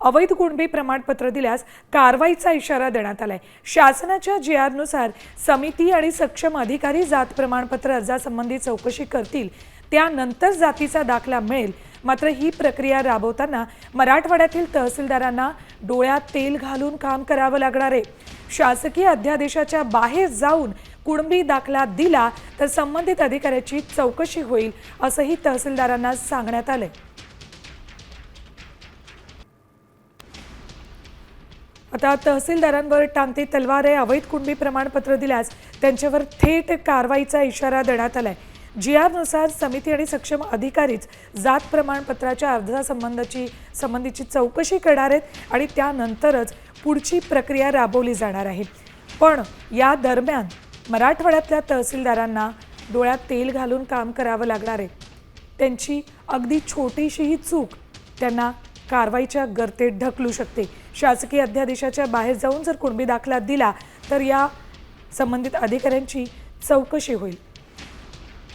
अवैध कुणबी प्रमाणपत्र दिल्यास कारवाईचा इशारा देण्यात आलाय। शासनाच्या GR नुसार समिती आणि सक्षम अधिकारी जात प्रमाणपत्र अर्जासंबंधी चौकशी करतील, त्यानंतर जातीचा दाखला मिळेल। मात्र ही प्रक्रिया राबवताना मराठवाड्यातील तहसीलदारांना डोळ्यात तेल घालून काम करावं लागणार आहे। शासकीय अध्यादेशाच्या बाहेर जाऊन कुणबी दाखला दिला तर संबंधित अधिकाऱ्याची चौकशी होईल, असंही तहसीलदारांना सांगण्यात आलंय। आता तहसीलदारांवर टांगती तलवार आहे। अवैध कुणबी प्रमाणपत्र दिल्यास त्यांच्यावर थेट कारवाईचा इशारा देण्यात आलाय। GR नुसार समिती आणि सक्षम अधिकारीच जात प्रमाणपत्राच्या अर्जासंबंधीची चौकशी करणार आहेत आणि त्यानंतरच पुढची प्रक्रिया राबवली जाणार आहे। पण या दरम्यान मराठवाड्यातल्या तहसीलदारांना डोळ्यात तेल घालून काम करावं लागणार आहे। त्यांची अगदी छोटीशीही चूक त्यांना कारवाईच्या गर्तेत ढकलू शकते। शासकीय अध्यादेशाच्या बाहेर जाऊन जर कुणबी दाखला दिला तर या संबंधित अधिकाऱ्यांची चौकशी होईल।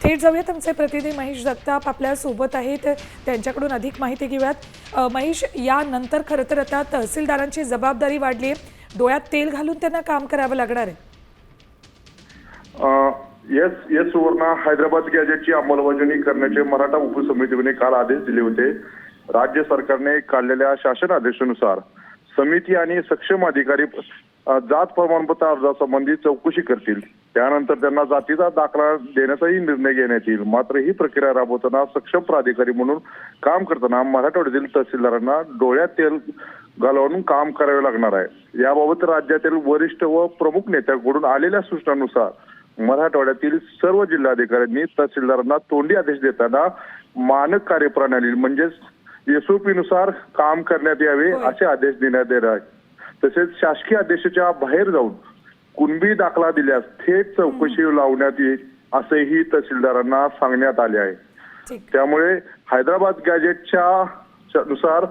थेट जाऊयात, आमचे प्रतिनिधी महेश जगताप आपल्या सोबत आहेत, त्यांच्याकडून अधिक माहिती घेऊयात। महेश, यानंतर खरं तर आता तहसीलदारांची जबाबदारी वाढली आहे, डोळ्यात तेल घालून त्यांना काम करावं लागणार आहे। येस सुवर्णा, हैदराबाद गॅजेटची अंमलबजावणी करण्याचे मराठा उपसमितीने काल आदेश दिले होते। राज्य सरकारने काढलेल्या शासन आदेशानुसार समिती आणि सक्षम अधिकारी जात प्रमाणपत्र अर्जासंबंधी चौकशी करतील, त्यानंतर त्यांना जातीचा दाखला देण्याचाही निर्णय घेण्यात येईल। मात्र ही प्रक्रिया राबवताना सक्षम प्राधिकारी म्हणून काम करताना मराठवाड्यातील तहसीलदारांना डोळ्यात तेल घालून काम करावे लागणार आहे। याबाबत राज्यातील वरिष्ठ व प्रमुख नेत्यांकडून आलेल्या सूचनांनुसार मराठवाड्यातील सर्व जिल्हाधिकाऱ्यांनी तहसीलदारांना तोंडी आदेश देताना मानक कार्यप्रणाली म्हणजेच SOP नुसार काम करण्यात यावे असे आदेश देण्यात येणार आहेत। तसेच शासकीय आदेशाच्या बाहेर जाऊन कुणबी दाखला दिल्यास थेट चौकशी लावण्यात येईल असेही तहसीलदारांना सांगण्यात आले आहे। त्यामुळे हैदराबाद गॅजेटच्या नुसार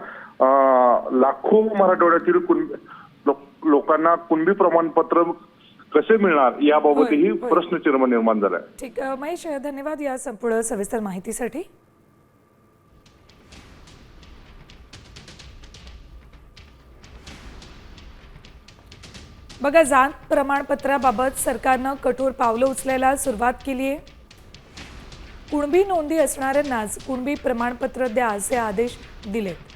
लाखो मराठवाड्यातील लोकांना कुणबी प्रमाणपत्र कसे मिळणार याबाबतही प्रश्नचिन्ह निर्माण झाला आहे। ठीक, महेश, धन्यवाद या संपूर्ण सविस्तर माहितीसाठी। बघा, जात प्रमाणपत्राबाबत सरकारनं कठोर पावलं उचलायला सुरुवात केली आहे। कुणबी नोंदी असणाऱ्यांनाच कुणबी प्रमाणपत्र द्या असे आदेश दिलेत।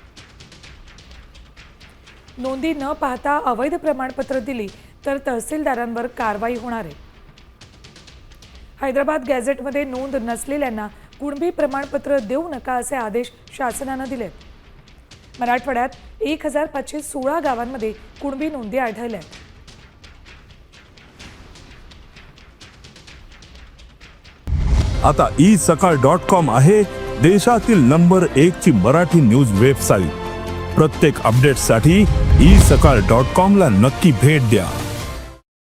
नोंदी न पाहता अवैध प्रमाणपत्र दिली तर तहसीलदारांवर कारवाई होणार आहे। हैदराबाद गॅझेटमध्ये नोंद नसलेल्यांना कुणबी प्रमाणपत्र देऊ नका असे आदेश शासनानं दिलेत। मराठवाड्यात 1516 गावांमध्ये कुणबी नोंदी आढळल्या आहेत। आता isakal.com आहे देशातील नंबर 1 ची मराठी न्यूज वेबसाईट। प्रत्येक अपडेटसाठी isakal.com ला नक्की भेट द्या।